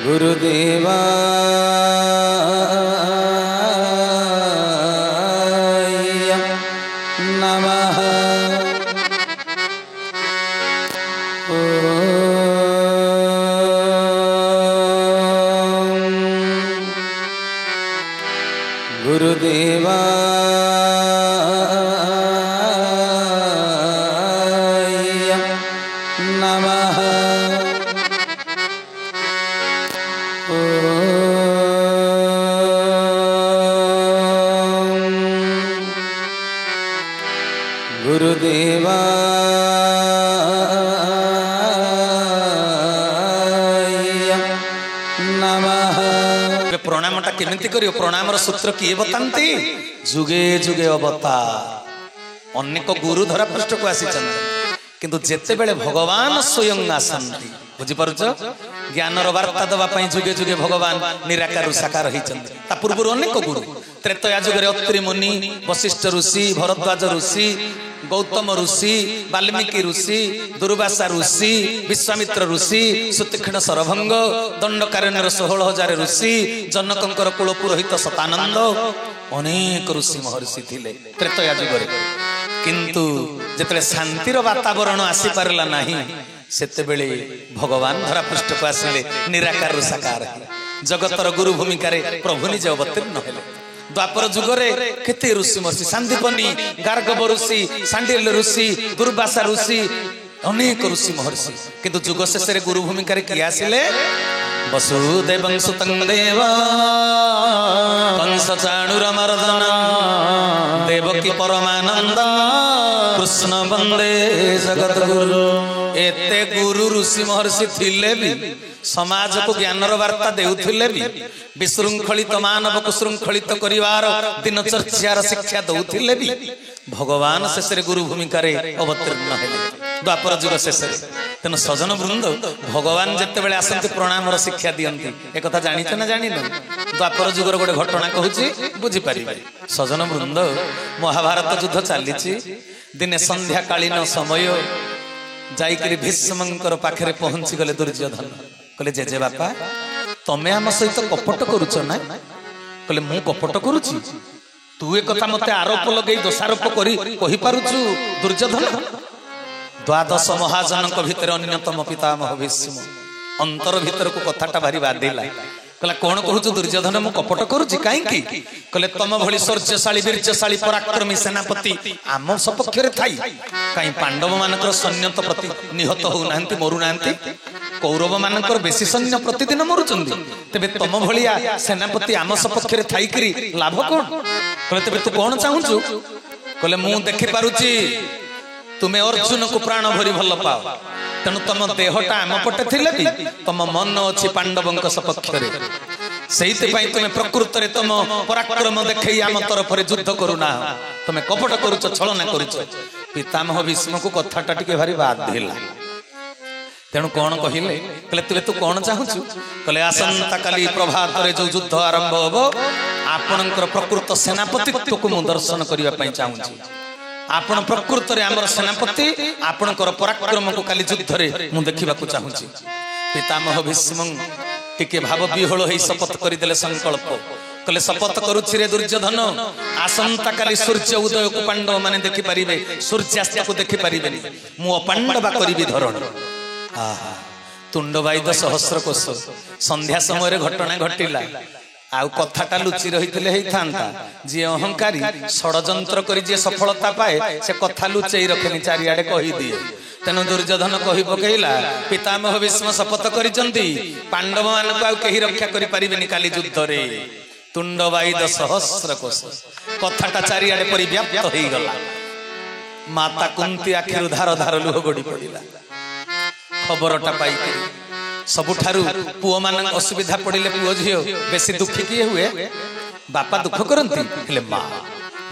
गुरुदेवा नमः। गुरुदेवा नमः। गुरुदेवा नमः। प्रणामटा केमिति करियो? प्रणामर सूत्र किए बतांती? जुगे जुगे अवतार अनेक गुरु धरा पृष्ठ को आसी किंतु जेते बेले भगवान स्वयं आसंती बुझी पारुछ ज्ञानर वार्ता दवा पई जुगे जुगे भगवान निराकार साकार होइचंती। ता पूर्व अनेक गुरु त्रेतया जुगे अत्रि मुनि, वशिष्ठ ऋषि, भरद्वाज ऋषि, गौतम ऋषि, वाल्मीकि ऋषि, दुर्वासा ऋषि, विश्वामित्र ऋषि, सुतीक्षण सरभंग, दंडकारण्यर 16,000 ऋषि, जनकंकर कुल पुरोहित शतानंद अनेक ऋषि महर्षि थिले त्रेतया जुगरे। किंतु जेतले शांतिर वातावरण आसी पारला नाही सेते बेले भगवान धरा पृष्ठ को आसिले निराकार साकार जगतर गुरु भूमिका रे प्रभु निज अवतीर्ण हेले। द्वापर जुगरे केते ऋषि महर्षि सांदीपनी, गार्गव ऋषि, सांडिल्य ऋषि, दुर्वासा ऋषि अनेक ऋषि महर्षि किंतु जुग शेष रे गुरु भूमिका रे किए आसिले वसुदेवं सुतं देवा कंस चाणूर मर्दन देवकी परमानंद कृष्ण वंदे जगत गुरु। एते गुरु ऋषि महर्षि थिले भी समाज को ज्ञानर वार्ता देउथिले भी विशृंखलित मानव को श्रृंखलित करिवार दिनचर्यार शिक्षा दउथिले भी भगवान शेष रे गुरु भूमिका रे अवतीर्ण हेले द्वापर जुग शेष रे। तेन सजन वृंद भगवान जेते बेले आसंती प्रणामर शिक्षा दियंती एक कथा जानिछ ना जानिन? द्वापर जुगर गोटे घटना कहूची बुझी पारिबे। सजन वृंद महाभारत युद्ध चलीची दिने संध्या कालीन समय जाइकरी भीष्मंकर पाखरे पहुंची गले दुर्योधन कहले जेजे बापा तमे आम सहित कपट करूछ ना? कहले मु कपट करूची? तू एक कथा मते आरोप लगई दोषारोप करी कहि पारुछु दुर्योधन? द्वादश महाजनक भितर अन्यतम पितामह भीष्म अंतर भीतर को कथाटा भारी बाधिला। कहला कौन कहूछु दुर्योधन मु कपट करूची काईकी? कहले तम भली शौर्यशाली वीर्यशाली पराक्रमी सेनापति आम सपक्ष रे थाई काई पांडव मानकर सैन्य तो प्रति निहत हो नांती मरु नांती कौरव मानकर बेसी सैन्य प्रतिदिन मरुचंदी तेबे तम भलिया सेनापति आम सपक्ष रे थाई करी लाभ कोन? कहले तेबे तू कोन चाहुछु? कहले मु देखि पारुची तुमे अर्जुन को प्राण भरी भल पाओ तेणु तुम देहटा आम पटे थिले भी तुम मन अच्छी पांडवंक सपक्ष रे सेइते तुम प्रकृत रे तुम पराक्रम देखई आम तरफ रे युद्ध करूना तुम कपट करूच छलना करूच। पितामह भीष्म को कथाटा टिके भारी बाधिला तेणु कौन कहले? कहले तू कौन चाहुछु? कहले आसंता काली प्रभात रे जो युद्ध आरंभ होबो आपणकर प्रकृत सेनापतित्व को मु दर्शन करिया पई चाहुछि। आपण प्रकृत रे हमर सेनापति आपणकर पराक्रम को काली युद्ध रे मु देखिबा को चाहुछि। पितामह भीष्म टिके भाव विहल होई शपथ करिदेले संकल्प कहले शपथ करूछि रे दुर्योधन आसंता काली सूर्य उदय को पांडव माने देखि परिबे सूर्यास्त को देखि परिबे मु अपांडवा करिबि धरण। आहा तुंडवाइद सहस्र कोश संध्या समय रे घटना घटिला आउ कथाटा लुचि रही होता जी अहंकारी षड़यंत्र कर जी सफलता पाए से कथा लुचई रखेनि चारिआडे कही दिए। तेणु दुर्योधन कही पकेला पितामह भीष्म शपथ करिसंती पांडव मानक आउ केही रक्षा करि परिबेनि काली युद्ध रे तुंडवाइद सहस्र कोश कथाटा चारिआडे परिव्याप्त होई गला। माता कुंती आखिरु धार धार लुह गड़ी पड़िला खबरटा पाई सबुठारु पुओ मान असुविधा पड़िले पुओ झियो बेसी दुखी किए हुए बापा दुख करंती हेले माँ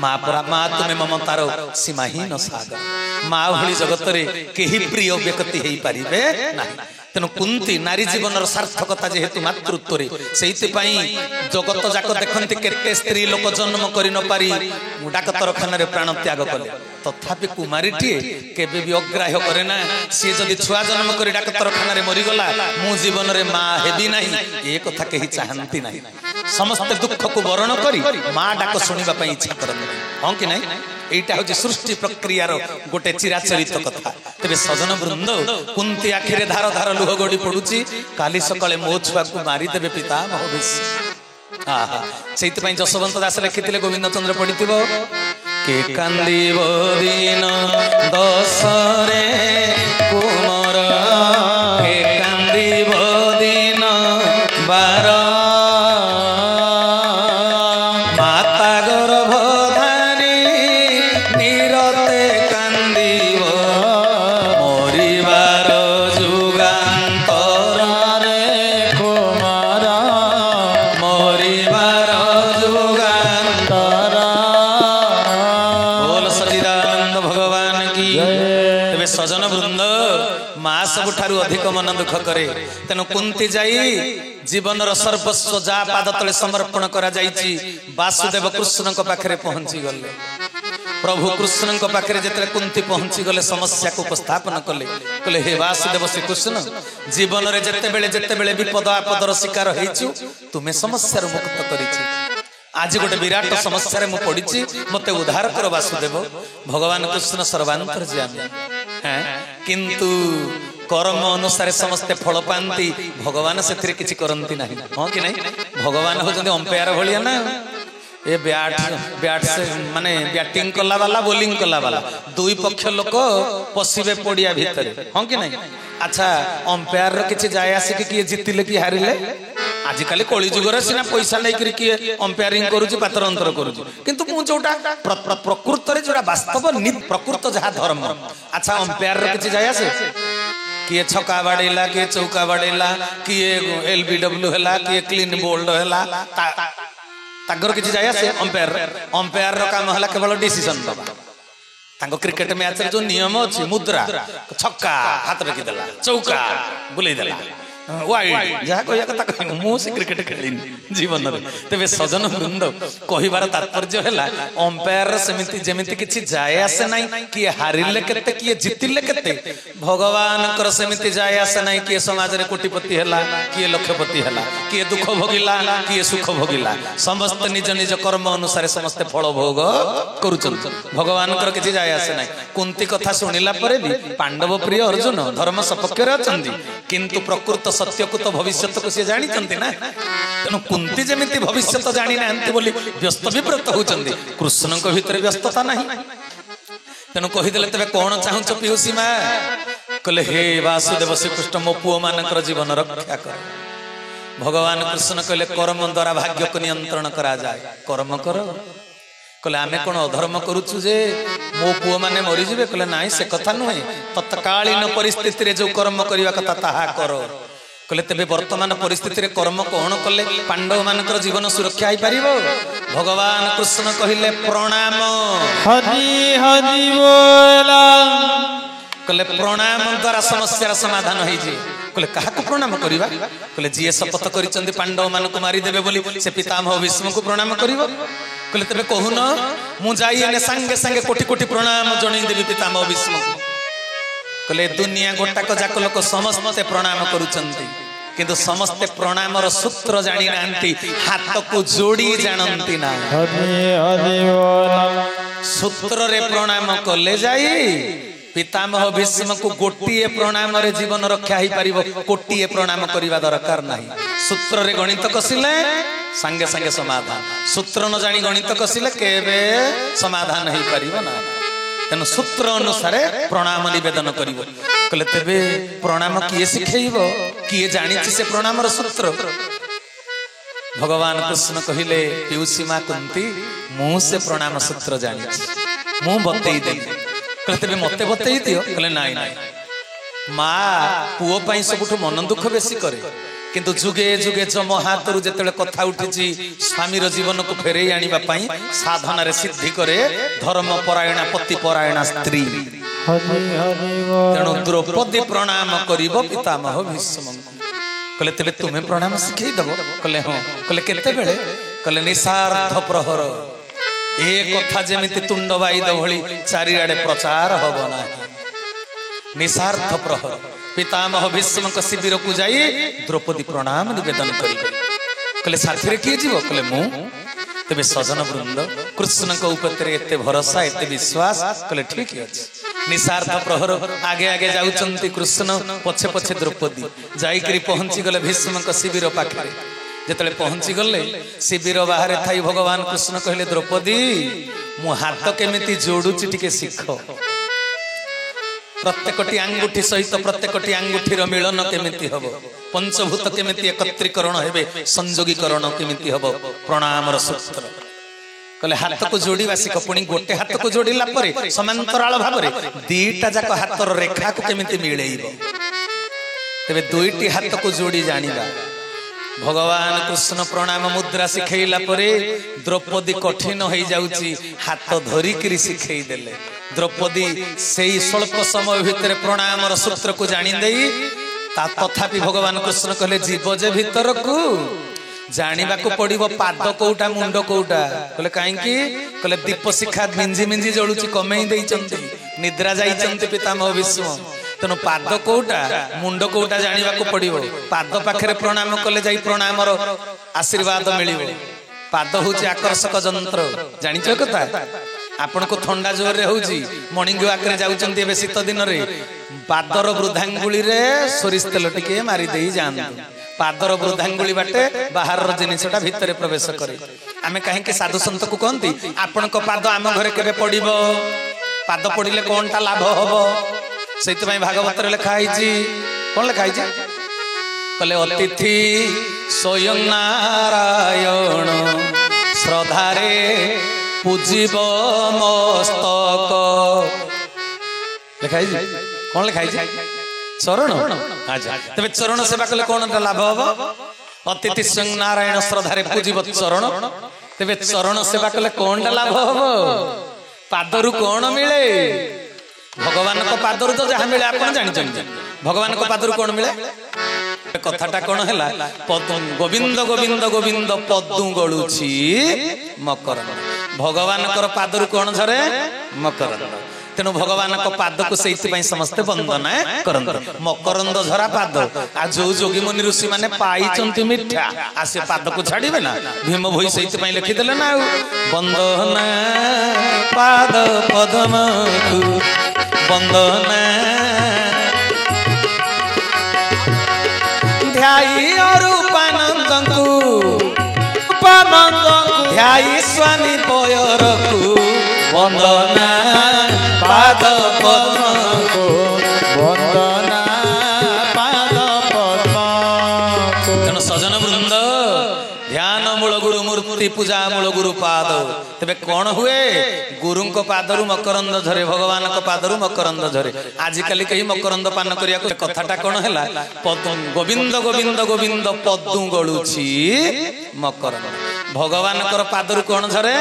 माँ परा माँ तुमे ममतार सीमाहीन सागर माँ भली जगत रे केही प्रिय व्यक्ति हेई परिबे नाही तेणु कुंती नारी जीवन सार्थकता जेहेतु मातृत्व से जगत जाक देखती केते स्त्री लोक जन्म कर न पारी डाक्तरखाना प्राण त्याग कले तथापि कुमारीटीए केबे भी अग्राह्य करे ना सी जदि छुआ जन्म कर डाक्तरखाना मरीगला मु जीवन में माँ हेबी ना ये कथा कहीं चाहती ना समस्त दुख को वरण करी माँ डाक शुणा इच्छा करते हाँ कि नहीं এইটা হচ্ছে সৃষ্টি প্রক্রিয়ার গোটে চিরাচরিত কথা তবে সজন বৃন্দ কুন্তি আখিরে ধার ধার লুহ গড়ি পড়ুছি কালি সকালে মো ছুয়াকে মারিদেবে পিতা মহবেশ সেইপাই যশবন্ত দাস লেখিলে গোবিন্দ চন্দ্র পড়িথিব কে কান্দিব দিন দশরে কুমর কে কান্দিব দিন বার মাতা গর্ভ सबुठारु अधिक मन दुख करे तेणु कुंती जाई जीवन सर्वस्व जा पाद तले समर्पण करा जाइछि वासुदेव कृष्ण को पाखरे पहुंची गले प्रभु कृष्ण को पाखरे जेतले कुंती पहुंची गले समस्या को उपस्थापन कले कहले हे वासुदेव श्री कृष्ण जीवन रे जेते बेले विपद आपदर शिकार हेछु तुमे समस्या मुक्त करिछि आज गोटे विराट समस्या मु पड़ी मते उद्धार कर वासुदेव भगवान कृष्ण सर्वांतर्यामी हैं किंतु कर्म अनुसार समस्ते फल पाती भगवान से किसी करती ना हाँ कि नहीं भगवान होते अंपायर भाया ना ये बैट से माने बैटिंग कला वाला बोलिंग कला वाला दुई पक्ष लोक पशिबे पड़िया भितर हाँ कि नहीं अच्छा अंपायर किसी जाए आसिक किए जितिले कि हारिले आजिकल कली जुगर सीना पैसा नहीं किए अंपायरिंग करुच्ची पातर अंतर करुच्ची किंतु मु जोटा प्रकृत रे जोटा वास्तव प्रकृत जहाँ धर्म अच्छा अंपायर किसी जाए आसे किए छक्का बाड़ेला किए चौका बाड़ेला किए एलबीडब्ल्यू है किए क्लीन बोल्ड है तागर किसी जाए आसे अंपायर काम है केवल डिसीजन दबा तांको क्रिकेट मैच जो नियम अच्छी मुद्रा छक्का हाथ रखीदेला चौका बुले देला वाइड जहाँ कह कथा मुझे क्रिकेट खेली जीवन में तेज सजन वृंद कहबार तात्पर्य है अंपायर सेमती जमी किसी जाए आसे ना किए हारिले केते किए जितिले केते भगवान सेमती जाए आसे ना किए समाज में कोटिपति है किए लक्षपति है किए दुख भोगिला किए सुख भोगिला समस्त निज निज कर्म अनुसार समस्ते फल भोग करुचन भगवान किसी जाए आसे ना कुंती कथा शुणिला भी पांडव प्रिय अर्जुन धर्म सपक्ष अच्छा किंतु प्रकृत सत्य को तो भविष्य को सी जानी ना तेणु कुंती जमी भविष्य जानी ना व्यस्त विव्रत होती कृष्ण भितर व्यस्तता ना तेणु कहीदे तेरे कौन चाहूच पीयूषी माँ कहले हे वासुदेव श्रीकृष्ण मो पुओ मान जीवन रक्षा कर भगवान कृष्ण कहले कर्म द्वारा भाग्य को नियंत्रण करा जाए कर्म कर कहले आमे कौन अधर्म करुचु जे मो पुओ माने मरीजे कहले ना से कथा नुहे तत्कालीन परिस्थिति रे जो कर्म करवा कथा ताहा कर कहले तेबे वर्तमान परिस्थिति रे कर्म कौन कले पांडव मानकर जीवन सुरक्षा हो पारिब भगवान कृष्ण कहिले प्रणाम हरि हरि बोला कहले प्रणाम द्वारा समस्या समाधान हो कहले क्या प्रणाम करवा कहले जी शपथ कर पांडव मान को मारिदेवे बोली से पितामह भीष्म को प्रणाम कर कहले तेरे कहून मुझे सांगे सांगे कोटि कोटि प्रणाम जनईदेवी पितामह भीष्म को कहले दुनिया गोटाक जाक लोक समस्ते प्रणाम करुचंती किंतु समस्ते प्रणामर सूत्र जानी नांती हाथ को जोड़ी जानती ना सूत्र रे प्रणाम कले जाई पितामह भीष्म को गोटिए प्रणाम रे जीवन रक्षा हो पारिबो कोटिए प्रणाम करिवा दरकार नाही सूत्र रे गणित कसिले संगे संगे समाधान सूत्र न जानी गणित कसिले केबे समाधान हो पारिबो ना तेणु सूत्र अनुसार प्रणाम निवेदन करिवो कहले तेबे प्रणाम किए सिखेइबो किए जानिछि से प्रणामर सूत्र भगवान कृष्ण कहिले पीयूषी माँ कुंती मु से प्रणाम सूत्र जानिछि मु बतेई देली कहले तेबे मते बतेई दियो कहले नाई नाई माँ पुओ पई सबुठ मन दुख बेसी करे किंतु जुगे जुगे जम हाथरू जेतेले कथा उठिछि स्वामीर जीवन को फेरई आनिबा पई साधना रे सिद्धि करे धर्म परायणा पति परायणा स्त्री हरि हरि बोल तेणु द्रौपदी प्रणाम करिब पितामह भीष्मଙ୍କୁ कहले तेबे तुम्हें प्रणाम सिखै दबो कहले हां कहले केते बेले कहले निसार्थ प्रहर ए कथा जेमिति तुंड बाईद भଳି चारिआडे प्रचार हबो ना निसार्थ प्रहर पितामह भीष्मଙ୍କ शिविर को जाई द्रौपदी प्रणाम निवेदन करिबे कहले साथी रे किए जीवो कहले मु तेबे सजन वृंद कृष्ण को ऊपर एते भरोसा एते विश्वास कहले ठीक अछि निसार्थ प्रहर आगे आगे जाउचंती कृष्ण पछे पछे द्रौपदी जाई करी पहुंची गले भीष्मଙ୍କ शिविर पाखरे जेतले पहुंची गले शिविर बाहर थाई भगवान कृष्ण कहले द्रौपदी मु हाथ केमिति जोडुची टिके सिख प्रत्येकटी आंगुठी सहित प्रत्येकटी आंगुठीर मिलन केमिति हबो पंचभूत केमिति एकत्रीकरण हेबे संयोगीकरण केमिति हबो प्रणामर सूत्र कहले हाथ को जोड़ीबा सिख पुणी गोटे हाथ को जोड़िला परे समांतराल भाबरे दीटा जाक हाथर रेखा को केमिति मिलेइबो तेबे दुईटी हाथ को जोड़ी जानिबा भगवान कृष्ण प्रणाम मुद्रा सिखैला परे द्रौपदी कठिन हो जाउची हाथ धरी करी सिखै देले द्रौपदी सेई स्वल्प समय भितर प्रणामर सूत्र को जानि देई ता तथापि भगवान कृष्ण कहले जीव जे भीतर को जानिबा को पड़िबो पाद कोउटा मुंड कोउटा कहले काहे की कहले दीप शिखा मिंजी मिंजी जळुची कमेई देइचंती निद्रा जाइचंती पितामह भीष्म तेणु पाद कोउटा मुंड कोउटा जानिबा को पड़िबो पाद पाखरे प्रणाम कले जाई प्रणामर आशीर्वाद मिलिबो पाद होची आकर्षक यंत्र जानिचो कथा आपण को ठंडा जोर रे होउची मॉर्निंग वॉक रे जाउचंती एबे शीत दिन रे पादर वृद्धांगुली रे सोरिष तेल टिके मारी देई जान पादर वृद्धांगुली बाटे बाहर जिनिसटा भितरे प्रवेश करे आमे काहे के साधु संत को कहंती आपण को पाद आम घरे केबे पड़िबो पाद पड़िले कोनटा लाभ हबो सेति पई भागवत रे लिखा आइची कोन लिखा आइची कहले अतिथि स्वयं नारायण श्रद्धारे पूजिब मस्तक लिखा आइची कोन लिखा आइची चरण अच्छा तबे चरण सेवा कले कोनटा लाभ हबो अतिथि स्वयं नारायण श्रद्धारे पूजिब चरण तबे चरण सेवा कले कोनटा लाभ हबो पादरु कोन मिले भगवान को पादरु तो जहाँ मिले आपण जानिछन भगवान को पादरु कोन मिले कथाटा कोन हैला गोविंद गोविंद गोविंद पदु गळुछि मकरंद भगवान को पादरु कोन झरे मकरंद तेणु भगवान को पाद को से समस्ते वंदना करते मकरंद झरा पाद आ जो जोगी मुनि ऋषि माने पाइचंती मिठा आ से पाद को छाड़िबे ना भीम भोई से लिखिदेले ना वंदना पाद पद्म वंदना ध्याई अरूपानंद ध्याई स्वामी पयर को वंदना पाद पद्म को वंदना पाद पद्म को तेणु सजन वृंद ध्यान मूल गुरु मूर्ति पूजा मूल गुरु पाद तेबे कौन हुए गुरु को पादरु मकरंद झरे भगवान को पादरु मकरंद झरे आजिकल कहीं मकरंद पान करिया कथाटा कौन है गोविंद गोविंद गोविंद पदु गळुछि मकरंद भगवान को पादरु कौन झरे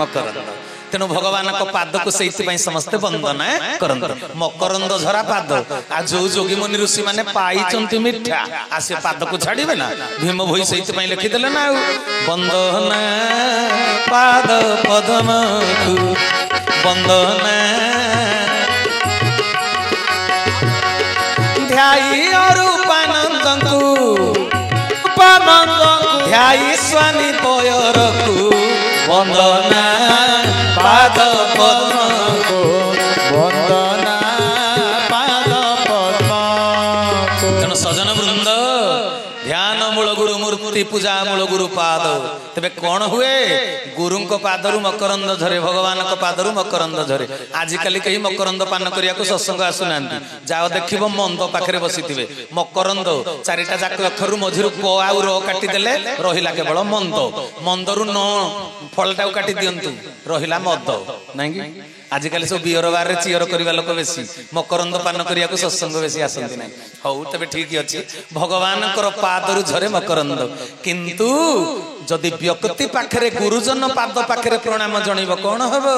मकरंद तेणु भगवान को पाद को से समस्ते वंदना करते मकरंद झरा पाद आ जो जोगी मुनि ऋषि माने पाइचंती मिठा आ से पाद को छाड़िबे ना भीम भोई से लिखिदेले ना वंदना पाद पद्म वंदना ध्याई अरूपानंद ध्याई स्वामी पयर को वंदना पाद पद्म को वंदना पाद पद्म को तेणु सजन वृंद ध्यान मूल गुरु मूर्ति पूजा मूल गुरु पाद तेबे कौन हुए गुरु को पादरु मकरंद झरे भगवान को पादरु मकरंद झरे आजिकल कहीं मकरंद पान करिया को सत्संग आसुनांती जाओ देखिबो मंद पाखरे बसिथिबे मकरंद चारिटा जाक अक्षरु मझिरु क आ र काटी देले रहिला केवल मंद मंदरु न फलटा काटी दियंतु रहिला मद नाही कि आजिकल सब बियर बार रे चियर करबा लोक बेसी मकरंद पान करिया को सत्संग बेसी आसंती नाही हौ तबे ठीक अछि भगवान कर पादरु झरे मकरंद किंतु जदि व्यक्ति पाखरे गुरुजन पाद पाखरे प्रणाम जणिब कोन हबो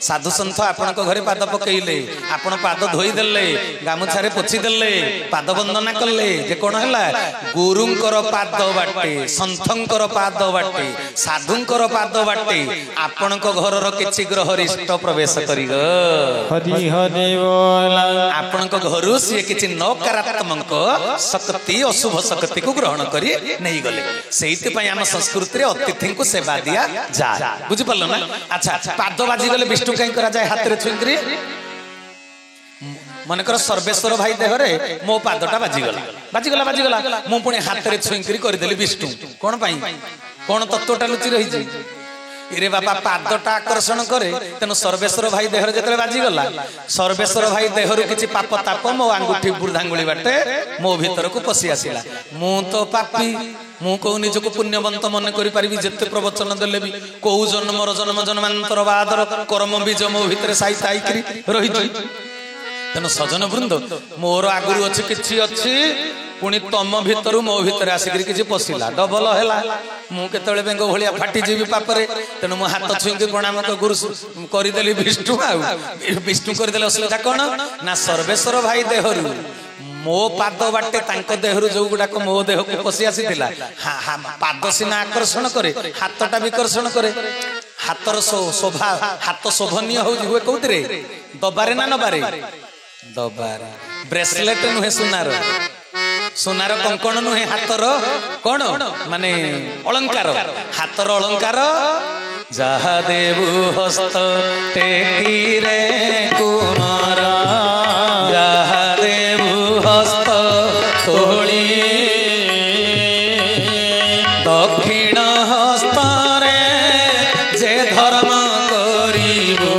साधु सन्थ आपणक घरे पाद पकेइले आपण पाद धोई देले गामुछारे पोछि देले पाद वंदना कले जे कोन हला गुरुंकर पाद बाटे सन्थंकर पाद बाटे साधुंकर पाद बाटे आपणक घरर किछि ग्रह रिष्ट प्रवेश करिग हरि हरि बोला आपणक घरु से किछि नकारात्मक शक्ति अशुभ शक्ति को ग्रहण करी नहीं गले सेहित पय हम संस्कृति रे अतिथि को सेवा दिया जा बुझि पल्लो ना अच्छा पाद बाजी गले विष्णु कहीं करा जाए हाथ रे छुइंकरी मनकर सर्वेश्वर भाई देहरे मो पादटा बाजीगला मु पुणी हाथ रे छुइंकरी कर देली विष्णु कोन पाई कोन तत्वटा लुचि रही जी इरे बाबा पादटा आकर्षण करे तेनु सर्वेश्वर भाई देहरे जतले बाजीगला सर्वेश्वर भाई देहरु किछि पाप ताप मो अंगुठी बुर्धांगुली बाटे मो भीतर को पसी आसिला मु तो पापी मु को निजको पुण्यवंत मन करि परिबी जते प्रवचन देले भी को जन्म जन्मांतर बादर कर्म बीज मो भीतर साइता आइकरी रही तेनु सजन वृंद मोर आगुरु अछि किछि अछि पुणी तम भीतर मो भीतर आसिकरी किछि पसिला डबल हैला मु केतळे बेंग भलिया फाटी जीवी पापरे तेनु मो हाथ छुइंके प्रणाम को गुरु करि देली विष्णु विष्णु करि देले असलता कोन ना सर्वेश्वर भाई देहरु मो पाद बाटे तांको देहरु जो गुडा को मो देह को पसी आसीतिला पाद सिना आकर्षण करे हाथटा विकर्षण करे हाथर शोभा हाथ शोभनीय हुए कोउतरे दबारे ना नबारे दबारे ब्रेसलेट नुहे सुनार कंकण नुहे हाथर कौन माने अलंकार हाथर अलंकार जहा देवु हस्त टेकीरे कुमार जहा देवु हस्त तोली दक्षिण हस्तरे जे धर्म करिबो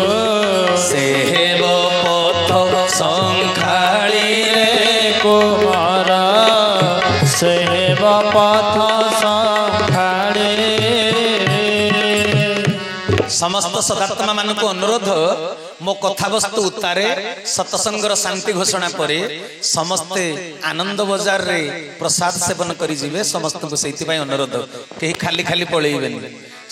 से हेबो पथ संखाली रे कुमार सेव पथ संखाड़े समस्त सदात्मा मान को अनुरोध मो कथा वस्तु उतारे सतसंगर शांति घोषणा परे समस्ते आनंद बाजार रे प्रसाद सेवन करी जिवे समस्त को सेति पय अनुरोध केही खाली खाली पळेइबेनी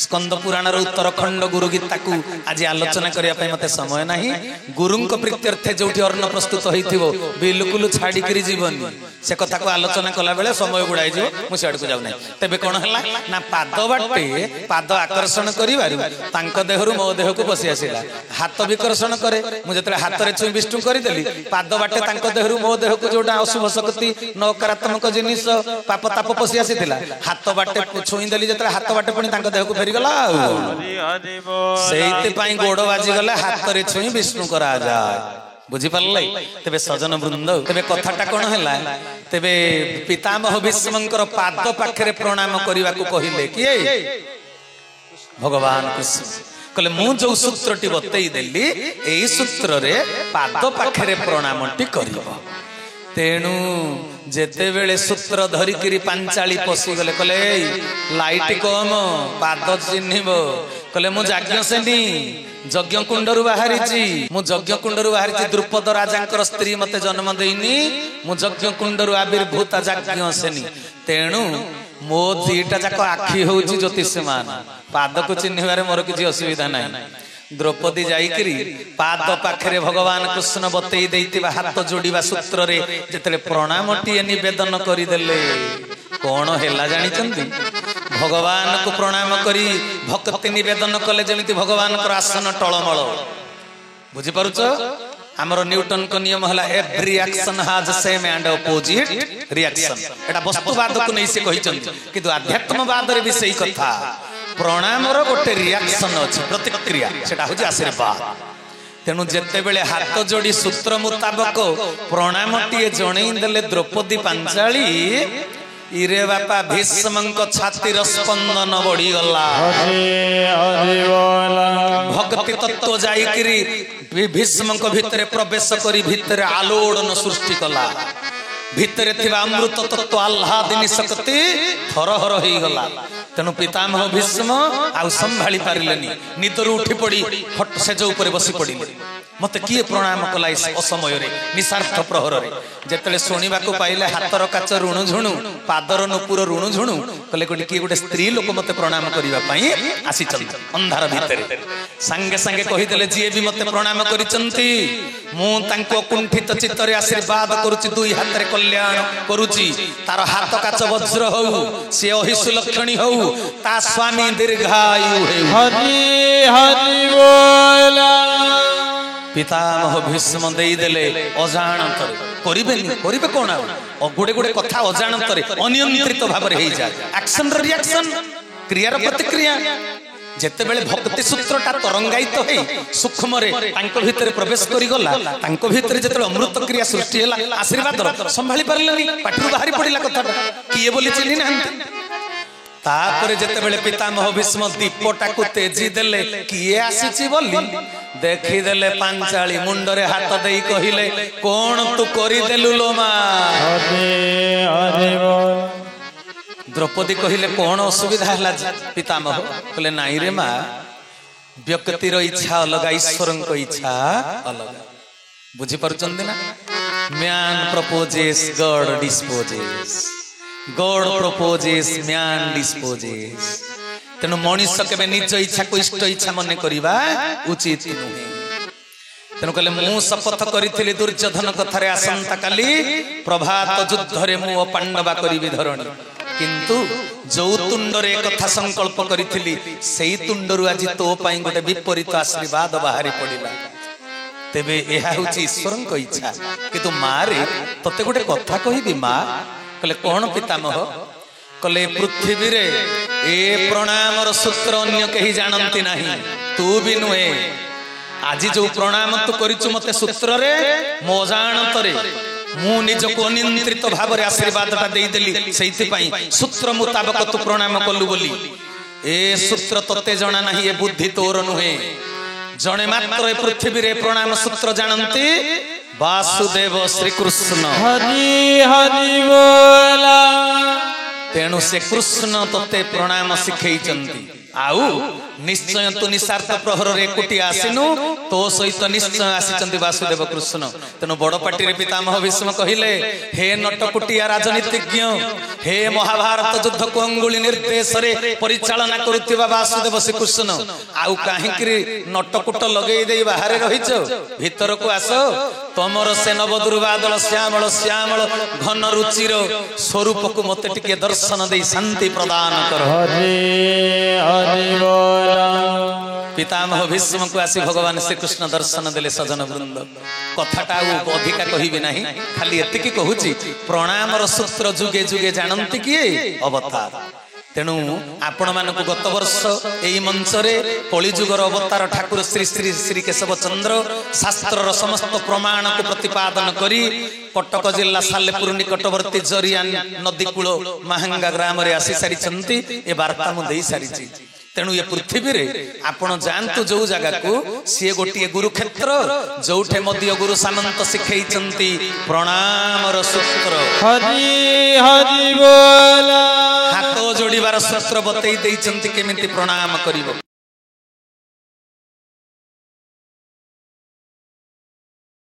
स्कंद पुराण रो उत्तरखंड गुरु गीता को आज आलोचना करिया पय मते समय नाही गुरुंक प्रीत्यर्थे जोठी अर्ण प्रस्तुत होइथिबो बिल्कुल छाडी करी जीवन से कथा को आलोचना कला बेले समय गुडाई जो मु सेड को जाउ नै तबे कोन हला ना पाद बाटे पाद आकर्षण करिवारु तांको देहरु मो देह को बसी आसीला हाथ विकर्षण करे मु जतले हाथ रे छुई विष्णु करि देली पाद बाटे तांको देहरु मो देह को जोटा अशुभ शक्ति नकारात्मक जिनिस पाप ताप पसी आसीतिला हाथ बाटे छुई देली जतले हाथ बाटे पणी तांको देह को फेरी गला सेहिते पई गोड़ बाजी गले हाथ रे छुई विष्णु करा जाय बुझी पारले तेबे सजन वृंद तेबे कथाटा कोन हैला तेबे पितामह भीष्मंकर पाद पाखरे प्रणाम करिवा को कहिले किए भगवान कृष्ण कहले मु जो सूत्रटी बतई देली एई सूत्र रे पाद पाखरे प्रणामटी करिवो तेणु जेते बेले सूत्र धरिकिरी पांचाली पसी गले कहले लाइट कम पाद चिन्हिबो कहले मु यज्ञ सेनी यज्ञ कुंडरु बाहरिची मु यज्ञ कुंडरु बाहरिची द्रुपद राजांकर स्त्री मते जन्म देइनी मु यज्ञ कुंडरु आविर्भूता यज्ञ सेनी तेणु मो दीटा जाक आखि होउची ज्योतिषमान पाद को चिन्हिबारे मोर किछि असुविधा नाही द्रौपदी जाइकरी पाद पाखरे भगवान कृष्ण बतई देइतिबा हाथ जोड़िबा सूत्र रे जेतले प्रणामटी निवेदन करि देले कोन हेला जानि चंदी भगवान को प्रणाम करी भक्ति निवेदन कले जेमिति भगवान को आसन टळमळ बुझि पारुछ हमरो न्यूटन को नियम हला every action has same and opposite reaction एटा वस्तुवाद को नै से कहि चंदी किंतु अध्यात्मवाद रे भी सही कथा प्रणाम रो गोटे रिएक्शन अछि प्रतिक्रिया सेटा होछि आशीर्वाद तेणु जेते बेले हाथ जोड़ी सूत्र मुताबक प्रणामटी जणई देले द्रौपदी पांचाली इरे बापा भीष्मंक छातीर स्पंदन बढ़ी गला भक्ति तत्व जाइकरी भीष्मंक भितरे प्रवेश करी भितरे आलोड़न सृष्टि कला भितरे थिबा अमृत तत्व आह्लादिनी शक्ति थरहर होई गला तेणु पितामह भीष्म आउ संभाली पारिलेनी निदरु उठी पड़ी फट सेज ऊपर बसी पड़िले मते किए प्रणाम कला असमय निस्वार्थ प्रहर जिते शुणा पाइले हाथर काच ऋणु झुणु पादर नुपुर ऋणु झुणु कले किए गोटे स्त्री लोक मत प्रणाम करने आसी अंधार भितर सांगे सांगे कहीदे जी भी मत प्रणाम कुंठित चित्तर आशीर्वाद करुच्ची दुई हाथ में कल्याण करुच्ची तार हाथ काच वज्र हो सी अहिषु लक्षणी हो ता स्वामी दीर्घायु हरि हरि बोला पितामह भीष्म देदेले अजाणत करेंगे कौन गोटे गोटे कथा अजाणत अनियंत्रित भाव एक्शन रिएक्शन क्रियार प्रतिक्रिया जिते बड़े भक्ति सूत्रटा तरंगायित हो सूक्ष्म भितर प्रवेश करगला भितर जो अमृत क्रिया सृष्टि है आशीर्वाद संभाली पारे पाठर बाहरी पड़ा कथा किए बोली चिन्ह ना तापरे जिते बड़े पितामह भीष्म दीपटा को तेजी देले किए आसी बोली देखीदेले पांचाली मुंडरे हाथ दे कहले कौन तू करदेलु लो मां द्रौपदी कहले कौन असुविधा है पितामह कहले नाई रे मां व्यक्तिर इच्छा अलग ईश्वर इच्छा अलग बुझी पारुचंदी ना man proposes God disposes God proposes man dispossess तेणु मनीष के निज इच्छा को इष्ट इच्छा मन करवा उचित नुहे तेणु कहले मु शपथ करी दुर्योधन कथारे आसंता काली प्रभात युद्ध रे मु पांडवा करी धरणी किंतु जो तुंडरे कथा संकल्प करी से तुंडरू आज तो पाई गोटे विपरीत आशीर्वाद बाहरी पड़ा तेबे यह हूँ ईश्वर इच्छा किंतु माँ रे तते गोटे कथा कहबी माँ कहले कौन पितामह कहले पृथ्वी रे ए प्रणामर सूत्र अन्य कहीं जानती नहीं तू भी नुहे आज जो प्रणाम तू करिचु मते सूत्र रे मो जानत रे मु निज को अनियंत्रित भाव रे आशीर्वाद दे देली सेति पई सूत्र मुताबिक तू प्रणाम कलु बोली ए सूत्र तते जणा नहीं ए बुद्धि तोर नुहे जणे मात्र ए पृथ्वी रे प्रणाम सूत्र जानती वासुदेव श्री कृष्ण हरि हरि बोला तेणु से कृष्ण तते प्रणाम शिखई आउ निश्चय तू निस्वार्थ प्रहर रे एकुटी आसिनु तो सहित निश्चय आसी वासुदेव कृष्ण तेणु बड़ पार्टी रे पितामह भीष्म कहिले हे नटकुटिया राजनीतिज्ञ हे महाभारत युद्ध को अंगुली निर्देश रे परिचालना करुवा वासुदेव श्री कृष्ण आउ काहिंकि नटकुट लगेई दे बाहर रहिछ भीतर को आस तमर से नवदुर्बादल श्यामल श्यामल घन रुचिर स्वरूप को मते टिके दर्शन दे शांति प्रदान कर पितामह भीष्म को आसी भगवान श्री कृष्ण दर्शन देले सजन वृंद कथाटा अधिका कहबी ना खाली एतिकी कहूची प्रणामर सूत्र जुगे जुगे जानती किए अवतार तेणु आपण मानक गत वर्ष एई मंच रे कलिजुगर अवतार ठाकुर श्री श्री श्री केशव चंद्र शास्त्रर समस्त प्रमाण को प्रतिपादन करी कटक जिला सालेपुर निकटवर्ती जरिया नदी कूल महांगा ग्राम रे आसी सारी चंती ए वार्ता मु देई सारी तेणु ये पृथ्वी रे आपण जानतु जो जगह को सी गोटे गुरुक्षेत्र जोठे मध्य गुरु सामंत शिखई प्रणामर सूत्र हरि हरि बोला हाथ जोड़ीबार सूत्र बतई देइचंती केमिति प्रणाम करिवो।